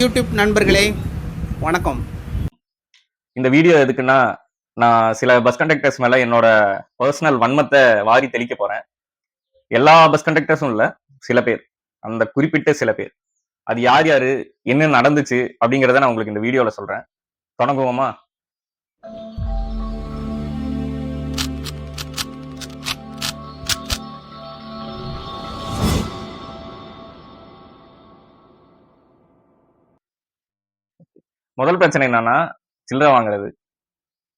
YouTube நண்பர்களே வணக்கம். இந்த வீடியோ எதுக்குன்னா, நான் சில பஸ் கண்டக்டர்ஸ் மேல என்னோட பர்சனல் வன்மத்தை வாரி தெளிக்க போறேன். எல்லா பஸ் கண்டக்டர்ஸும் இல்ல, சில பேர். அந்த குறிப்பிட்ட சில பேர். அது யார் யாரு? என்ன நடந்துச்சு? அப்படிங்கிறத நான் உங்களுக்கு இந்த வீடியோல சொல்றேன். தொடங்குவோமா? முதல் பிரச்சனை என்னன்னா, சில்லறை வாங்குறது.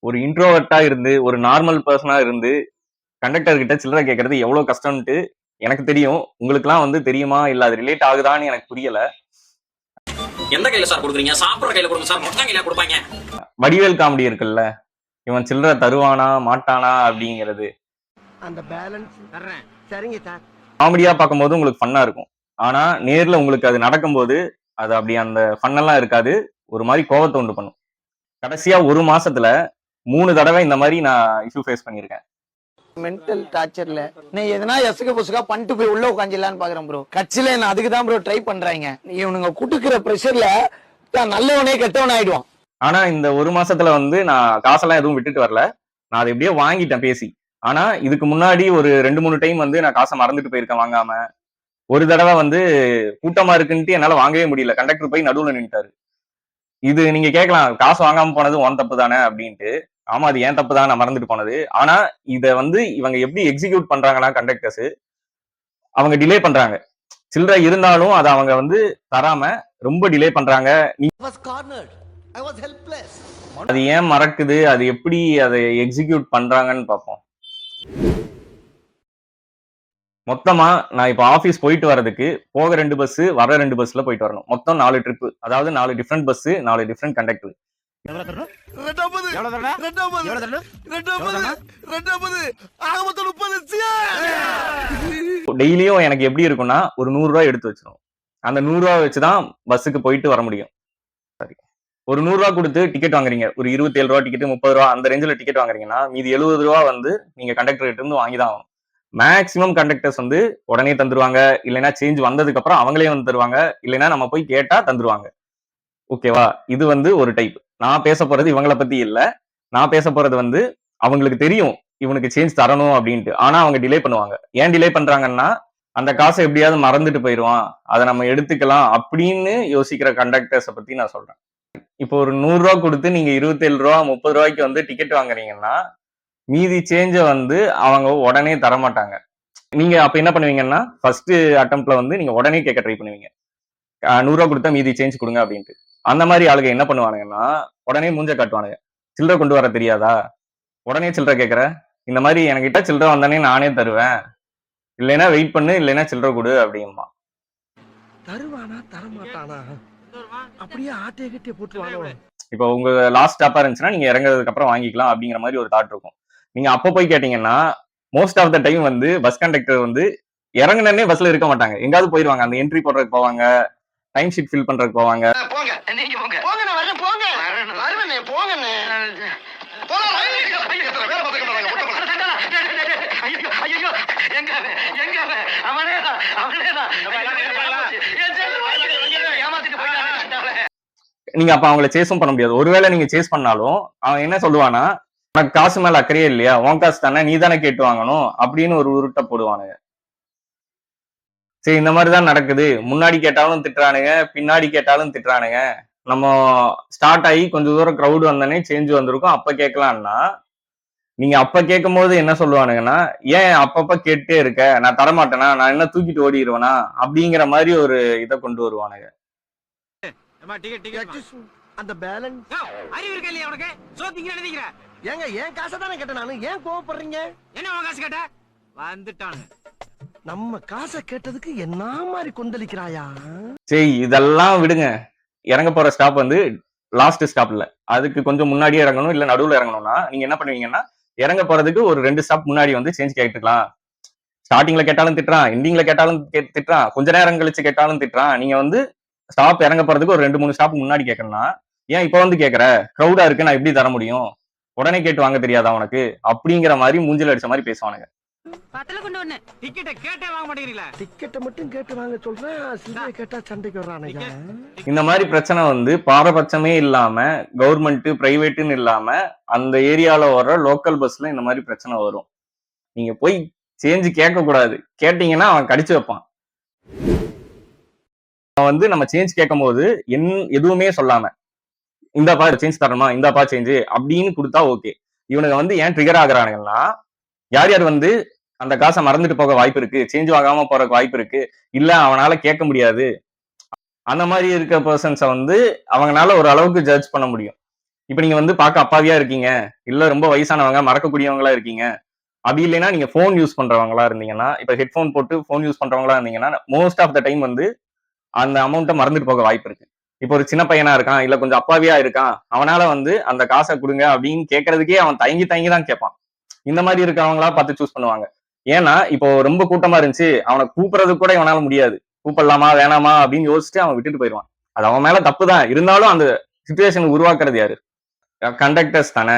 ஒரு இன்ட்ரோவர்ட்டா இருந்து, ஒரு நார்மல் பெர்சனா இருந்து, கண்டக்டர் கிட்ட சில்லறை கேட்கறது எவ்வளவு கஷ்டம்ன்ட்டு எனக்கு தெரியும். உங்களுக்குலாம் வந்து தெரியுமா? இல்ல அது ரிலேட் ஆகுதான்னு எனக்கு புரியல. எந்த கையில சார் கொடுக்குறீங்க? சாப்பிடுற கையில கொடுங்க சார். மொத்தம் கையில கொடுப்பாங்க. வடிவேல் காமெடி இருக்குல்ல, இவன் சில்லறை தருவானா மாட்டானா அப்படிங்கிறது அந்த பேலன்ஸ் தர்றேன். சரிங்க சார். காமெடியா பார்க்கும்போது உங்களுக்கு ஃபன்னா இருக்கும். ஆனா நேர்ல உங்களுக்கு அது நடக்கும்போது அது அப்படி அந்த ஃபன்னெல்லாம் இருக்காது. ஒரு மாதிரி கோவத்தை உண்டு பண்ணும். கடைசியா ஒரு மாசத்துல 3 தடவை இந்த மாதிரி நான் இஷ்யூ ஃபேஸ் பண்ணியிருக்கேன். மென்டல் டார்ச்சர்ல நீ எதனா எசுக புசுகா பண்ணிட்டு போய் உள்ள உட்காந்துலான்னு பாக்குறேன் ப்ரோ. கட்சியில நான் அதுக்கு தான் ப்ரோ ட்ரை பண்றாங்க. இவனுங்க குட்டுக்கிற பிரஷர்ல நல்லவனே கெட்டவன் ஆயிடுவான். ஆனா இந்த ஒரு மாசத்துல வந்து நான் காசெல்லாம் எதுவும் விட்டுட்டு வரல. நான் அதை எப்படியோ வாங்கிட்டேன் பேசி. ஆனா இதுக்கு முன்னாடி ஒரு 2-3 டைம் வந்து நான் காசை மறந்துட்டு போயிருக்கேன் வாங்காம. ஒரு தடவை வந்து கூட்டமா இருக்குன்ட்டு என்னால வாங்கவே முடியல. கண்டக்டர் போய் நடுவுல நின்னுட்டாரு. இது நீங்க கேட்கலாம், காசு வாங்காம போனது உன் தப்பு தானே அப்படின்ட்டு. ஆமா, அது ஏன் தப்பு தான், நான் மறந்துட்டு போனது. ஆனா இத வந்து இவங்க எப்படி எக்ஸிக்யூட் பண்றாங்கன்னா கண்டக்டர்ஸ், அவங்க டிலே பண்றாங்க. சில்லறை இருந்தாலும் அதை அவங்க வந்து தராம ரொம்ப டிலே பண்றாங்க. அது ஏன் மறக்குது, அது எப்படி அதை எக்ஸிக்யூட் பண்றாங்கன்னு பார்ப்போம். மொத்தமா நான் இப்ப ஆபீஸ் போயிட்டு வர்றதுக்கு போக 2 பஸ், வர 2 பஸ்ல போயிட்டு வரணும். மொத்தம் 4 ட்ரிப். அதாவது 4 டிஃபரெண்ட் பஸ், 4 டிஃபரெண்ட் கண்டக்டர். டெய்லியும் எனக்கு எப்படி இருக்கும்னா ஒரு 100 ரூபாய் எடுத்து வச்சிரும். அந்த 100 ரூபாய் வச்சுதான் பஸ்ஸுக்கு போயிட்டு வர முடியும். சரி, ஒரு 100 ரூபாய் கொடுத்து டிக்கெட் வாங்குறீங்க. ஒரு 27 ரூபாய் டிக்கெட், 30 ரூபாய் அந்த ரேஞ்சில டிக்கெட் வாங்குறீங்கன்னா மீதி 70 ரூபாய் வந்து நீங்க கண்டக்டர் கிட்ட இருந்து வாங்கிதான் ஆகணும். மேக்சிமம் கண்டக்டர்ஸ் வந்து உடனே தந்துருவாங்க. இல்லைன்னா சேஞ்ச் வந்ததுக்கு அப்புறம் அவங்களே வந்து தருவாங்க. இல்லைன்னா நம்ம போய் கேட்டா தந்துருவாங்க. ஓகேவா? இது வந்து ஒரு டைப். நான் பேச போறது இவங்கள பத்தி இல்ல. நான் பேச போறது வந்து அவங்களுக்கு தெரியும் இவனுக்கு சேஞ்ச் தரணும் அப்படின்ட்டு. ஆனா அவங்க டிலே பண்ணுவாங்க. ஏன் டிலே பண்றாங்கன்னா, அந்த காசை எப்படியாவது மறந்துட்டு போயிடுவான், அதை நம்ம எடுத்துக்கலாம் அப்படின்னு யோசிக்கிற கண்டக்டர்ஸை பத்தி நான் சொல்றேன். இப்போ ஒரு 100 ரூபாய் கொடுத்து நீங்க 27 ரூபாய் 30 ரூபாய்க்கு வந்து டிக்கெட் வாங்குறீங்கன்னா மீதி சேஞ்ச வந்து அவங்க உடனே தரமாட்டாங்க. நீங்க அப்ப என்ன பண்ணுவீங்கன்னா, ஃபர்ஸ்ட் அட்டெம்ப்ட்ல வந்து நீங்க உடனே கேட்க ட்ரை பண்ணுவீங்க. 100 ரூபாய் கொடுத்தா மீதி சேஞ்ச் கொடுங்க அப்படின்ட்டு. அந்த மாதிரி ஆளுங்க என்ன பண்ணுவானுங்கன்னா, உடனே மூஞ்ச காட்டுவானுங்க. சில்லறை கொண்டு வர தெரியாதா? உடனே சில்லறை கேட்கற? இந்த மாதிரி என்கிட்ட சில்லறை வந்தானே நானே தருவேன். இல்லைன்னா வெயிட் பண்ணு, இல்லைன்னா சில்லறை கொடு அப்படிமா. தருவானா தரமாட்டானா அப்படியே ஆட்டே கட்டி போட்டுருவானோ. இப்போ உங்க லாஸ்ட் ஸ்டாப்பா இருந்துச்சுன்னா நீங்க இறங்குறதுக்கு அப்புறம் வாங்கிக்கலாம் அப்படிங்கிற மாதிரி ஒரு தாட் இருக்கும். நீங்க அப்ப போய் கேட்டீங்கன்னா மோஸ்ட் ஆஃப் த டைம் வந்து பஸ் கண்டக்டர் வந்து இறங்குனே பஸ்ல இருக்க மாட்டாங்க. எங்காவது போயிருவாங்க. அந்த என்ட்ரி போடுறதுக்கு போவாங்க, டைம் ஷீட் ஃபில் பண்றதுக்கு போவாங்க. போங்க நீங்க போங்க. போங்க நான் வரேன். போங்க வரேனே போங்கண்ணே. போலாம். நீங்க அப்ப அவங்கள சேஸும் பண்ண முடியாது. ஒருவேளை நீங்க சேஸ் பண்ணாலும் அவன் என்ன சொல்லுவானா, உனக்கு காசு மேல அக்கறையே இல்லையா, உன் காசு தானே, நீ தானே கேட்டு வாங்கணும் அப்படின்னு ஒரு உருட்ட போடுவானுங்க. சரி, இந்த மாதிரிதான் நடக்குது. முன்னாடி கேட்டாலும் திட்டுறானுங்க, பின்னாடி கேட்டாலும் திட்டுறானுங்க. நம்ம ஸ்டார்ட் ஆகி கொஞ்சம் தூரம் கிரௌட் வந்தனே சேஞ்ச் வந்திருக்கும். அப்ப கேட்கலாம்னா நீங்க அப்ப கேட்கும் போது என்ன சொல்லுவானுங்கன்னா, ஏன் அப்பப்ப கேட்டே இருக்க, நான் தரமாட்டேனா, நான் என்ன தூக்கிட்டு ஓடிடுவேனா அப்படிங்கிற மாதிரி ஒரு இதை கொண்டு வருவானுங்க. அந்த பேலன்ஸ் அறிவு இருக்க இல்லையா உனக்கு? சோத்திங்க எழுதிக்கிற. ஏங்க ஏன் காசை தானே கேட்டேன் நானு. ஏன் கோவப்படுறீங்க? என்ன உன் காசு கேட்ட? வந்துட்டானு. நம்ம காசை கேட்டதுக்கு என்ன மாதிரி கொந்தளிக்கிறாயா? சரி, இதெல்லாம் விடுங்க. இறங்க போற ஸ்டாப் வந்து லாஸ்ட் ஸ்டாப்ல, அதுக்கு கொஞ்சம் முன்னாடியே இறங்கணும், இல்ல நடுவுல இறங்கணும்னா நீங்க என்ன பண்ணுவீங்கன்னா, இறங்க போறதுக்கு ஒரு 2 ஸ்டாப் முன்னாடி வந்து சேஞ்ச் கேட்டுக்கலாம். ஸ்டார்டிங்ல கேட்டாலும் திட்டுறான், எண்டிங்ல கேட்டாலும் திட்டுறான், கொஞ்ச நேரம் கழிச்சு கேட்டாலும் திட்டுறான். நீங்க வந்து ஸ்டாப் இறங்க போறதுக்கு ஒரு 2-3 ஸ்டாப் முன்னாடி கேட்கணும்னா, ஏன் இப்ப வந்து கேட்கற, கிரௌடா இருக்கு, நான் எப்படி தர முடியும், உடனே கேட்டு வாங்க தெரியாதா உனக்கு அப்படிங்கிற மாதிரி மூஞ்சில அடிச்ச மாதிரி பேசுவானுங்க. பத்தல கொண்டு ஒண்ணு டிக்கெட்டை கேட்டே வாங்க மாட்டேங்கிறீங்களா? டிக்கெட்டை மட்டும் கேட்டு வாங்க சொல்றேன், சில்லறை கேட்டா சண்டைக்கு வர்றானுங்க. இந்த மாதிரி பிரச்சனை வந்து பாரபட்சமே இல்லாம கவர்மெண்ட் பிரைவேட்னு இல்லாம அந்த ஏரியால வர்ற லோக்கல் பஸ்ல இந்த மாதிரி பிரச்சனை வரும். நீங்க போய் சேஞ்ச் கேட்க கூடாது. கேட்டீங்கன்னா அவன் கடிச்சு வைப்பான். அவன் வந்து நம்ம சேஞ்ச் கேட்கும் போது எதுவுமே சொல்லாம இந்தாப்பா சேஞ்ச் தரணுமா, இந்தாப்பா சேஞ்ச் அப்படின்னு கொடுத்தா ஓகே. இவனுங்க வந்து ஏன் ட்ரிகர் ஆகுறானுங்கன்னா, யார் யார் வந்து அந்த காசை மறந்துட்டு போக வாய்ப்பு இருக்கு, சேஞ்ச் வாங்காம போறதுக்கு வாய்ப்பு இருக்கு, இல்ல அவனால கேட்க முடியாது, அந்த மாதிரி இருக்க பர்சன்ஸை வந்து அவங்களால ஒரு அளவுக்கு ஜட்ஜ் பண்ண முடியும். இப்ப நீங்க வந்து பார்க்க அப்பாவியா இருக்கீங்க, இல்ல ரொம்ப வயசானவங்க மறக்கக்கூடியவங்களா இருக்கீங்க, அப்படி இல்லைன்னா நீங்க போன் யூஸ் பண்றவங்களா இருந்தீங்கன்னா, இப்ப ஹெட்போன் போட்டு போன் யூஸ் பண்றவங்களா இருந்தீங்கன்னா மோஸ்ட் ஆஃப் த டைம் வந்து அந்த அமௌண்ட்டை மறந்துட்டு போக வாய்ப்பு இருக்கு. இப்போ ஒரு சின்ன பையனா இருக்கான், இல்ல கொஞ்சம் அப்பாவியா இருக்கான், அவனால வந்து அந்த காசை கொடுங்க அப்படின்னு கேட்கறதுக்கே அவன் தயங்கி தான் கேட்பான். இந்த மாதிரி இருக்கிறவங்களா பார்த்து சூஸ் பண்ணுவாங்க. ஏன்னா இப்போ ரொம்ப கூட்டமா இருந்துச்சு, அவனை கூப்பிடுறதுக்கு கூட இவனால முடியாது, கூப்பிடலாமா வேணாமா அப்படின்னு யோசிச்சுட்டு அவன் விட்டுட்டு போயிடுவான். அது அவன் மேல தப்பு தான், இருந்தாலும் அந்த சுச்சுவேஷன் உருவாக்குறது யாரு? கண்டக்டர்ஸ் தானே.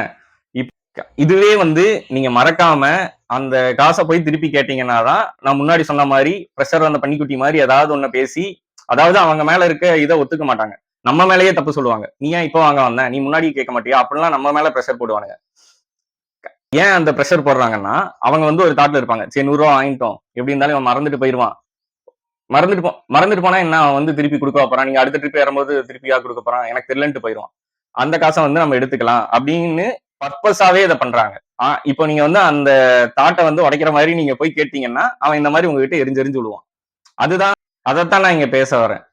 இதுவே வந்து நீங்க மறக்காம அந்த காசை போய் திருப்பி கேட்டீங்கன்னா தான், நான் முன்னாடி சொன்ன மாதிரி ப்ரெஷர் வந்த பன்னிக்குட்டி மாதிரி ஏதாவது ஒண்ணு பேசி, அதாவது அவங்க மேல இருக்க இதை ஒத்துக்க மாட்டாங்க, நம்ம மேலேயே தப்பு சொல்லுவாங்க. நீ ஏன் இப்போ வாங்க வந்த, நீ முன்னாடி கேட்க மாட்டியா, அப்படிலாம் நம்ம மேல ப்ரெஷர் போடுவானுங்க. ஏன் அந்த ப்ரெஷர் போடுறாங்கன்னா, அவங்க வந்து ஒரு தாட்ல இருப்பாங்க, சரி 100 ரூபா வாங்கிட்டோம், எப்படி இருந்தாலும் இவன் மறந்துட்டு போயிடுவான், மறந்துட்டு போனா என்ன, அவன் வந்து திருப்பி கொடுக்க போறான், நீங்க அடுத்த ட்ரிப் ஏறும்போது திருப்பியா கொடுக்க போறான், எனக்கு தெரியலன்ட்டு போயிடுவான், அந்த காசை வந்து நம்ம எடுத்துக்கலாம் அப்படின்னு பர்பஸாவே இதை பண்றாங்க. இப்போ நீங்க வந்து அந்த தாட்டை வந்து உடைக்கிற மாதிரி நீங்க போய் கேட்டீங்கன்னா அவன் இந்த மாதிரி உங்ககிட்ட எரிஞ்சு விடுவான். அதுதான், அதைத்தான் நான் இங்க பேச வரேன்.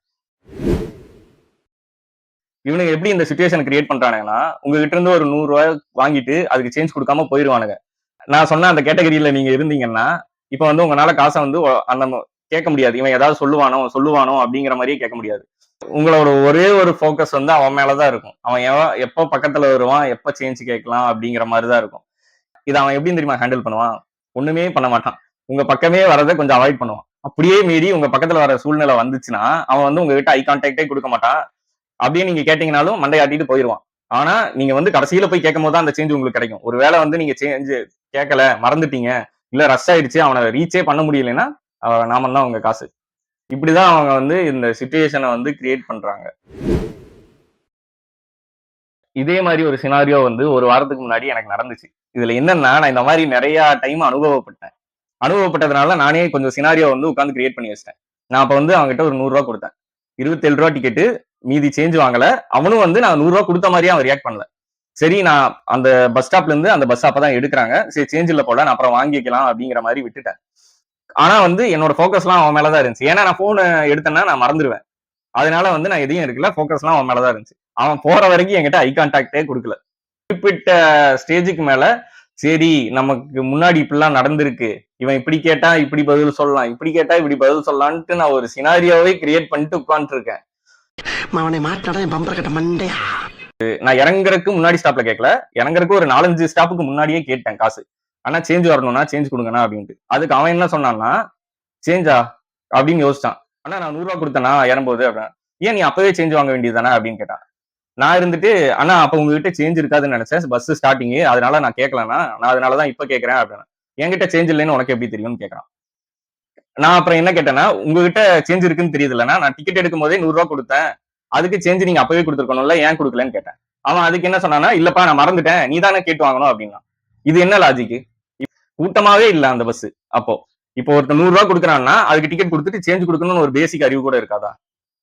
இவனுங்க எப்படி இந்த சுச்சுவேஷன் கிரியேட் பண்றானுங்கன்னா, உங்ககிட்ட இருந்து ஒரு 100 ரூபாய் வாங்கிட்டு அதுக்கு சேஞ்ச் கொடுக்காம போயிருவானுங்க. நான் சொன்ன அந்த கேட்டகரியில நீங்க இருந்தீங்கன்னா, இப்ப வந்து உங்களால காசை வந்து அந்த கேட்க முடியாது, இவன் ஏதாவது சொல்லுவானோ அப்படிங்கிற மாதிரியே கேட்க முடியாது. உங்களோட ஒரே ஒரு ஃபோக்கஸ் வந்து அவன் மேலதான் இருக்கும். அவன் எப்ப பக்கத்துல வருவான், எப்ப சேஞ்ச் கேட்கலாம் அப்படிங்கிற மாதிரிதான் இருக்கும். இதை அவன் எப்படின்னு தெரியுமா ஹேண்டில் பண்ணுவான்? ஒண்ணுமே பண்ண மாட்டான், உங்க பக்கமே வரதை கொஞ்சம் அவாய்ட் பண்ணுவான். அப்படியே மீறி உங்க பக்கத்துல வர சூழ்நிலை வந்துச்சுன்னா அவன் வந்து உங்ககிட்ட ஐ கான்டாக்டே கொடுக்க மாட்டான். அப்படியே நீங்க கேட்டீங்கன்னாலும் மண்டையாட்டிட்டு போயிடுவான். ஆனா நீங்க வந்து கடைசியில போய் கேட்கும் போது தான் அந்த சேஞ்ச் உங்களுக்கு கிடைக்கும். ஒருவேளை வந்து நீங்க சேஞ்ச் கேட்கல, மறந்துட்டீங்க, இல்ல ரஷ் ஆயிடுச்சு, அவனை ரீச்சே பண்ண முடியலைன்னா நாம தான் உங்க காசு. இப்படிதான் அவங்க வந்து இந்த சிச்சுவேஷனை வந்து கிரியேட் பண்றாங்க. இதே மாதிரி ஒரு சினாரியோ வந்து ஒரு வாரத்துக்கு முன்னாடி எனக்கு நடந்துச்சு. இதுல என்னன்னா, நான் இந்த மாதிரி நிறைய டைம் அனுபவப்பட்டதுனால நானே கொஞ்சம் சினாரியோ வந்து உட்காந்து கிரியேட் பண்ணி வச்சிட்டேன். நான் அப்ப வந்து அவங்ககிட்ட ஒரு 100 ரூபா கொடுத்தேன், 27 ரூபா டிக்கெட்டு, மீதி சேஞ்ச் வாங்கல. அவனும் வந்து நான் 100 ரூபா கொடுத்த மாதிரியே அவன் ரியாக்ட் பண்ணல. சரி, நான் அந்த பஸ் ஸ்டாப்ல இருந்து அந்த பஸ் அப்பதான் எடுக்கிறாங்க, சரி சேஞ்ச் இல்ல போல, நான் அப்புறம் வாங்கிக்கலாம் அப்படிங்கிற மாதிரி விட்டுட்டேன். ஆனா வந்து என்னோட ஃபோக்கஸ்லாம் அவன் மேலதான் இருந்துச்சு. ஏன்னா நான் போனை எடுத்தேன்னா நான் மறந்துடுவேன், அதனால வந்து நான் எதையும் எடுக்கல, ஃபோக்கஸ்லாம் அவன் மேலதான் இருந்துச்சு. அவன் போற வரைக்கும் என்கிட்ட ஐ கான்டாக்டே கொடுக்கல. குறிப்பிட்ட ஸ்டேஜுக்கு மேல சரி நமக்கு முன்னாடி இப்படிலாம் நடந்திருக்கு, இவன் இப்படி கேட்டா இப்படி பதில் சொல்லலாம், இப்படி கேட்டா இப்படி பதில் சொல்லலான்ட்டு நான் ஒரு சினாரியோவே கிரியேட் பண்ணிட்டு உட்கார்ந்து இருக்கேன். நான் இறங்குறதுக்கு முன்னாடி ஸ்டாப்ல கேட்கல, இறங்குறதுக்கு ஒரு 4-5 ஸ்டாப்புக்கு முன்னாடியே கேட்டேன் காசு. ஆனா சேஞ்ச் வரணும்னா சேஞ்ச் கொடுங்கண்ணா அப்படின்ட்டு. அதுக்கு அவன் என்ன சொன்னான்னா, சேஞ்சா அப்படின்னு யோசிச்சான். ஆனா நான் 100 ரூபா கொடுத்தேன்னா ஏறும்போது அப்படின்னா, ஏன் நீ அப்பவே சேஞ்ச் வாங்க வேண்டியதுதானே அப்படின்னு கேட்டான். நான் இருந்துட்டு, ஆனா அப்ப உங்ககிட்ட சேஞ்ச் இருக்காதுன்னு நினைச்சேன், பஸ் ஸ்டார்டிங், அதனால நான் கேட்கலன்னா, நான் அதனாலதான் இப்ப கேட்கறேன் அப்படின்னா. என்கிட்ட சேஞ்ச் இல்லைன்னு உனக்கு எப்படி தெரியும்னு கேட்கறான். நான் அப்புறம் என்ன கேட்டேன்னா, உங்ககிட்ட சேஞ்ச் இருக்குன்னு தெரியுதுல்லன்னா, நான் டிக்கெட் எடுக்கும் போதே 100 ரூபா கொடுத்தேன், அதுக்கு சேஞ்ச் நீங்க அப்பவே கொடுத்துருக்கணும்ல, ஏன் கொடுக்கலன்னு கேட்டேன். அவன் அதுக்கு என்ன சொன்னானா, இல்லப்பா நான் மறந்துட்டேன், நீ தானே கேட்டு வாங்கணும் அப்படின்னா. இது என்ன லாஜிக்? கூட்டமாவே இல்ல அந்த பஸ். அப்போ இப்போ ஒருத்தர் 100 ரூபா கொடுக்குறான்னா அதுக்கு டிக்கெட் கொடுத்துட்டு சேஞ்ச் கொடுக்கணும்னு ஒரு பேசிக் அறிவு கூட இருக்காதா?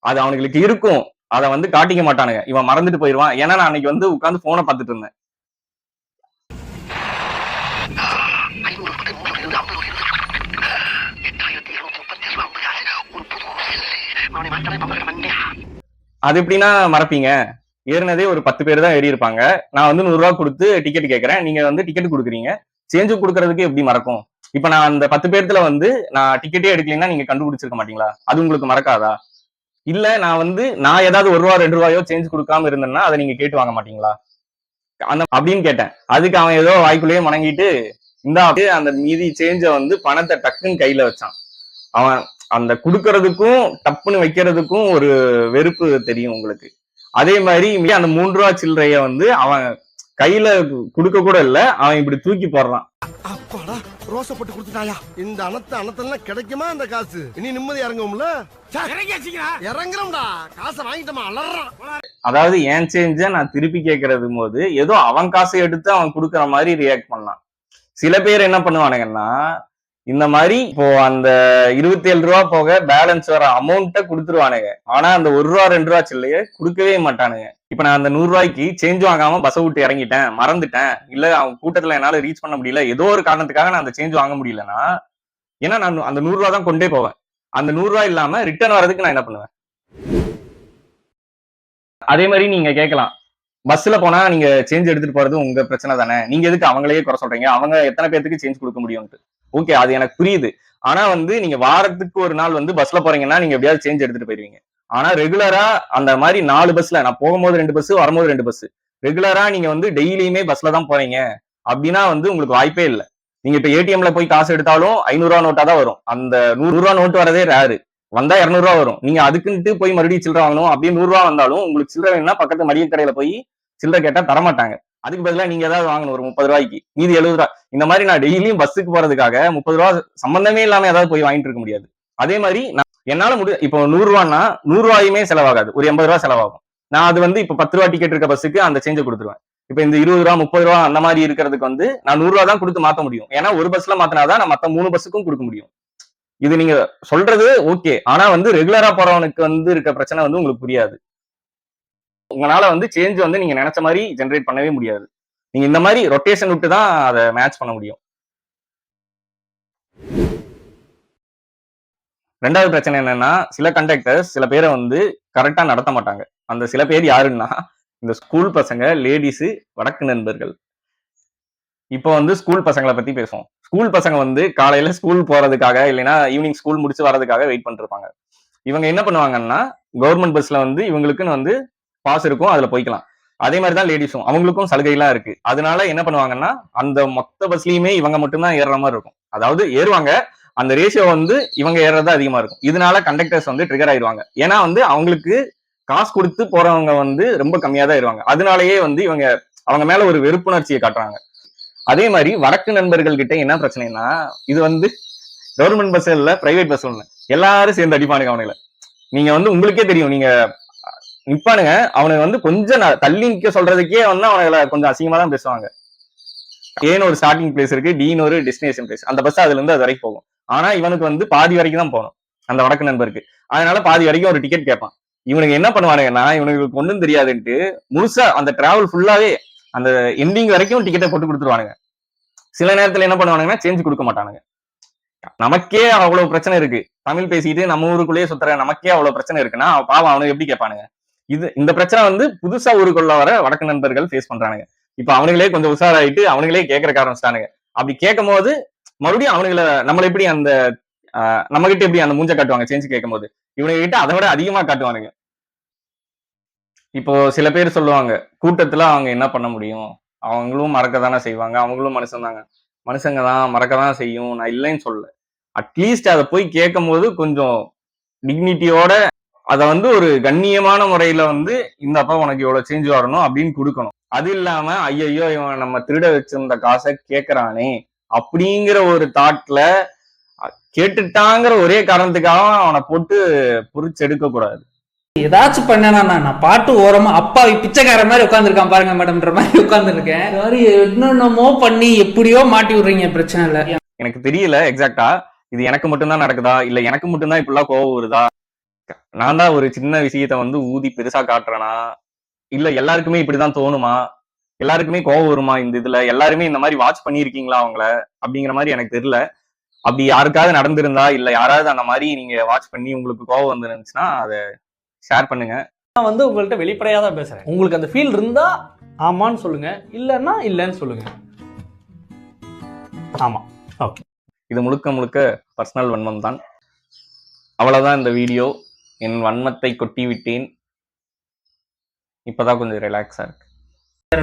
அது அவனுங்களுக்கு இருக்கும், அதை வந்து காட்டிக்க மாட்டானுங்க. இவன் மறந்துட்டு போயிடுவான். ஏன்னா நான் அன்னைக்கு வந்து உட்காந்து போனை பார்த்துட்டு இருந்தேன். அது எப்படின்னா மறப்பீங்க? ஏறினதே ஒரு 10 பேர் தான் ஏறி இருப்பாங்க. நான் வந்து 100 ரூபா கொடுத்து டிக்கெட் கேட்கறேன், நீங்க வந்து டிக்கெட் கொடுக்குறீங்க, சேஞ்சு கொடுக்கறதுக்கு எப்படி மறக்கும்? இப்ப நான் அந்த 10 பேர்த்துல வந்து நான் டிக்கெட்டே எடுக்கலைன்னா நீங்க கண்டுபிடிச்சிருக்க மாட்டீங்களா? அது உங்களுக்கு மறக்காதா? இல்ல நான் ஏதாவது 1 ரூபா 2 ரூபாயோ சேஞ்ச் கொடுக்காம இருந்தேன்னா அதை நீங்க கேட்டு வாங்க மாட்டீங்களா அப்படின்னு கேட்டேன். அதுக்கு அவன் ஏதோ வாய்க்குள்ளேயே முணங்கிட்டு அந்த மீதி சேஞ்ச வந்து பணத்தை டக்குன்னு கையில வச்சான். அவன் அந்த குடுக்கறதுக்கும் டப்புன்னு வைக்கிறதுக்கும் ஒரு வெறுப்பு தெரியும் உங்களுக்கு. அதே மாதிரி அந்த 3 ரூபா சில்லறைய வந்து அவன் கையில குடுக்க கூட இல்ல, அவன் இப்படி தூக்கி போடுறான். ரோசை போட்டு கொடுத்துட்டாயா இந்த அனத்தெல்லாம் கிடைக்குமா அந்த காசு இனி நிம்மதி இறங்கும்ல இறங்குறோம்டா காசை வாங்கிட்டோமா அலறான். அதாவது ஏன் சேஞ்ச நான் திருப்பி கேட்கறது போது ஏதோ அவன் காசை எடுத்து அவன் கொடுக்குற மாதிரி ரியாக்ட் பண்ணான். சில பேர் என்ன பண்ணுவானுங்கன்னா இந்த மாதிரி இப்போ அந்த 27 ரூபா போக பேலன்ஸ் வர அமௌண்ட்டை கொடுத்துருவானுங்க. ஆனா அந்த 1 ரூபா 2 ரூபா சில்லையே கொடுக்கவே மாட்டானுங்க. இப்ப நான் அந்த 100 ரூபாய்க்கு சேஞ்ச் வாங்காம பஸ் விட்டு இறங்கிட்டேன், மறந்துட்டேன், இல்ல அவங்க கூட்டத்துல என்னால ரீச் பண்ண முடியல, ஏதோ ஒரு காரணத்துக்காக நான் அந்த சேஞ்ச் வாங்க முடியலன்னா, ஏன்னா நான் அந்த 100 ரூபா தான் கொண்டே போவேன். அந்த 100 ரூபா இல்லாம ரிட்டர்ன் வர்றதுக்கு நான் என்ன பண்ணுவேன்? அதே மாதிரி நீங்க கேட்கலாம், பஸ்ல போனா நீங்க சேஞ்ச் எடுத்துட்டு போறது உங்க பிரச்சனை தானே, நீங்க எதுக்கு அவங்களையே குறை சொல்றீங்க, அவங்க எத்தனை பேருக்கு சேஞ்ச் கொடுக்க முடியும்ட்டு. ஓகே, அது எனக்கு புரியுது. ஆனா நீங்க வாரத்துக்கு ஒரு நாள் பஸ்ல போறீங்கன்னா நீங்க எப்படியாவது சேஞ்ச் எடுத்துட்டு போயிருவீங்க. ஆனா ரெகுலரா அந்த மாதிரி 4 பஸ்ல நான் போகும்போது 2 பஸ், வரும்போது 2 பஸ், ரெகுலரா நீங்க டெய்லியுமே பஸ்ல தான் போறீங்க அப்படின்னா உங்களுக்கு வாய்ப்பே இல்லை. நீங்க இப்ப ஏடிஎம்ல போய் காசு எடுத்தாலும் 500 ரூபா நோட்டா தான் வரும். அந்த 100 ரூபா நோட்டு வரதே ரேரு, வந்தா 200 ரூபா வரும். நீங்க அதுக்குன்ட்டு போய் மறுபடியும் சில்லறை வாங்கணும். அப்படியே 100 ரூபா வந்தாலும் உங்களுக்கு சில்லறை வேணும்னா பக்கத்து மளிகை கடையில போய் சில்லறை கேட்டா தரமாட்டாங்க. அதுக்கு பதிலா நீங்க ஏதாவது வாங்கணும் ஒரு 30 ரூபாய்க்கு, மீதி 70 ரூபா. இந்த மாதிரி நான் டெய்லியும் பஸ்ஸுக்கு போறதுக்காக 30 ரூபா சம்பந்தமே இல்லாம ஏதாவது போய் வாங்கிட்டு இருக்க முடியாது. அதே மாதிரி என்னால இப்போ 100 ரூபான்னா 100 ரூபாயுமே செலவாகாது, ஒரு 80 ரூபா செலவாகும். நான் அது இப்ப 10 ரூபா டிக்கெட் இருக்க பஸ்ஸுக்கு அந்த சேஞ்சை கொடுத்துருவேன். இப்ப இந்த 20 ரூபா 30 ரூபா அந்த மாதிரி இருக்கிறதுக்கு நான் 100 ரூபா தான் கொடுத்து மாத்த முடியும். ஏன்னா ஒரு பஸ்ல மாத்தினாதான் நான் மத்த 3 பஸ்ஸுக்கும் கொடுக்க முடியும். இது நீங்க சொல்றது ஓகே, ஆனா ரெகுலரா போறவனுக்கு இருக்க பிரச்சனை உங்களுக்கு புரியாது. உங்களால சேஞ்ச் நீங்க நினைச்ச மாதிரி ஜெனரேட் பண்ணவே முடியாது. நீங்க இந்த மாதிரி ரொட்டேஷன் விட்டு தான் அதை மேட்ச் பண்ண முடியும். ரெண்டாவது பிரச்சனை என்னன்னா, சில கண்டக்டர்ஸ் சில பேரை கரெக்டா நடத்த மாட்டாங்க. அந்த சில பேர் யாருன்னா இந்த ஸ்கூல் பசங்க, லேடிஸ், வடக்கு நண்பர்கள். இப்போ ஸ்கூல் பசங்களை பத்தி பேசுவோம். ஸ்கூல் பசங்க காலையில ஸ்கூல் போறதுக்காக இல்லைன்னா ஈவினிங் ஸ்கூல் முடிச்சு வர்றதுக்காக வெயிட் பண்ணிட்டு இருப்பாங்க. இவங்க என்ன பண்ணுவாங்கன்னா கவர்மெண்ட் பஸ்ல இவங்களுக்குன்னு பாஸ் இருக்கும், அதுல போய்க்கலாம். அதே மாதிரிதான் லேடிஸும், அவங்களுக்கும் சலுகை எல்லாம் இருக்கு. அதனால என்ன பண்ணுவாங்கன்னா அந்த மொத்த பஸ்லயுமே இவங்க மட்டும்தான் ஏறுற மாதிரி இருக்கும். அதாவது ஏறுவாங்க, அந்த ரேஷியோ இவங்க ஏறதா அதிகமா இருக்கும். இதனால கண்டக்டர்ஸ் ட்ரிகர் ஆயிடுவாங்க. ஏன்னா அவங்களுக்கு காசு கொடுத்து போறவங்க ரொம்ப கம்மியா தான் ஏறுவாங்க. அதனாலயே இவங்க அவங்க மேல ஒரு வெறுப்புணர்ச்சியை காட்டுறாங்க. அதே மாதிரி வடக்கு நண்பர்கள் கிட்ட என்ன பிரச்சனைனா, இது கவர்மெண்ட் பஸ் இல்ல, பிரைவேட் பஸ் ஒண்ணு, எல்லாரும் சேர்ந்து அடிப்பானுங்க அவனுங்களை. நீங்க உங்களுக்கே தெரியும், நீங்க நிப்பானுங்க, அவனுக்கு கொஞ்சம் தள்ளி நிக்க சொல்றதுக்கே அவனுங்களை கொஞ்சம் அசிங்கமா தான் பேசுவாங்க. ஏன்னு ஒரு ஸ்டார்டிங் பிளேஸ் இருக்கு, டின்னு ஒரு டெஸ்டினேஷன் பிளேஸ். அந்த பஸ் அதுல இருந்து அது வரைக்கும் போகும். ஆனா இவனுக்கு பாதி வரைக்கும் தான் போகணும் அந்த வடக்கு நண்பருக்கு. அதனால பாதி வரைக்கும் ஒரு டிக்கெட் கேட்பான். இவனுக்கு என்ன பண்ணுவானுங்கன்னா, இவனுக்கு ஒன்றும் தெரியாதுன்ட்டு முழுசா அந்த டிராவல் ஃபுல்லாவே அந்த எண்டிங் வரைக்கும் டிக்கெட்டை போட்டு கொடுத்துருவானுங்க. சில நேரத்துல என்ன பண்ணுவானுங்கன்னா சேஞ்ச் கொடுக்க மாட்டானுங்க. நமக்கே அவ்வளவு பிரச்சனை இருக்கு, தமிழ் பேசிட்டு நம்ம ஊருக்குள்ளேயே சுத்துற நமக்கே அவ்வளவு பிரச்சனை இருக்குன்னா பாவம் அவனுக்கு எப்படி கேட்பானுங்க? இந்த பிரச்சனை புதுசா ஊருக்குள்ள வர வடக்கு நண்பர்கள் ஃபேஸ் பண்றானுங்க. இப்ப அவனுங்களே கொஞ்சம் உஷாராயிட்டு அவனுங்களே கேட்கறக்க ஆரம்பிச்சிட்டானுங்க. அப்படி கேட்கும் போது மறுபடியும் அவனுங்களை நம்மள எப்படி அந்த நம்ம கிட்ட எப்படி அந்த மூஞ்ச காட்டுவாங்க சேஞ்ச் கேட்கும் போது, இவனுங்க கிட்ட அதை விட அதிகமா காட்டுவானுங்க. இப்போ சில பேர் சொல்லுவாங்க, கூட்டத்துல அவங்க என்ன பண்ண முடியும், அவங்களும் மறக்கதானே செய்வாங்க, அவங்களும் மனுஷங்க தான் மறக்கதான் செய்யும், நான் இல்லைன்னு சொல்ல. அட்லீஸ்ட் அதை போய் கேட்கும் போது கொஞ்சம் டிக்னிட்டியோட அதை ஒரு கண்ணியமான முறையில இந்த அப்பா உனக்கு இவ்வளவு சேஞ்ச் வரணும் அப்படின்னு கொடுக்கணும். அது இல்லாம ஐயோ இவன் நம்ம திருட வச்சிருந்த காசை கேட்கறானே அப்படிங்கிற ஒரு தாட்ல கேட்டுட்டாங்கிற ஒரே காரணத்துக்காக அவனை போட்டு புரிச்சு எடுக்க கூடாது. ஏதாச்சும் பண்ணனா நான் பாட்டு ஓரமா அப்பாவி பிச்சைக்கார மாதிரி உட்காந்துருக்கான் பாருங்க மேடம்ன்ற மாதிரி உட்காந்துருக்கேன். என்னென்னமோ பண்ணி எப்படியோ மாட்டி விடுறீங்க, பிரச்சனை இல்ல. எனக்கு தெரியல எக்ஸாக்டா இது எனக்கு மட்டும்தான் நடக்குதா இல்ல எனக்கு மட்டும்தான் இப்படிலாம் கோவம் வருதா, நான் தான் ஒரு சின்ன விஷயத்த ஊதி பெருசா காட்டுறேனா, இல்ல எல்லாருக்குமே இப்படிதான் தோணுமா, எல்லாருக்குமே கோவம் வருமா, இந்த இதுல எல்லாருமே இந்த மாதிரி வாட்ச் பண்ணிருக்கீங்களா அவங்கள அப்படிங்கிற மாதிரி எனக்கு தெரியல. அப்படி யாருக்காவது நடந்திருந்தா இல்ல யாராவது அந்த மாதிரி நீங்க வாட்ச் பண்ணி உங்களுக்கு கோவம் வந்துருந்துச்சுன்னா அதை ஷேர் பண்ணுங்க. நான் உங்கள்கிட்ட வெளிப்படையா தான் பேசுறேன். உங்களுக்கு அந்த ஃபீல் இருந்தா ஆமான்னு சொல்லுங்க, இல்லன்னா இல்லன்னு சொல்லுங்க. ஆமா, ஓகே. இது முழுக்க முழுக்க பர்சனல் வன்மம் தான். அவ்வளவுதான் இந்த வீடியோ. என் வன்மத்தை கொட்டி விட்டேன். இப்பதான் கொஞ்சம் ரிலாக்ஸா இருக்கு.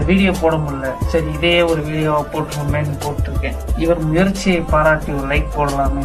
வீடியோ போட முடியல, சரி இதே ஒரு வீடியோவை போட்டுருக்கேன். இவர் முயற்சியை பாராட்டி ஒரு லைக் போடலாமே.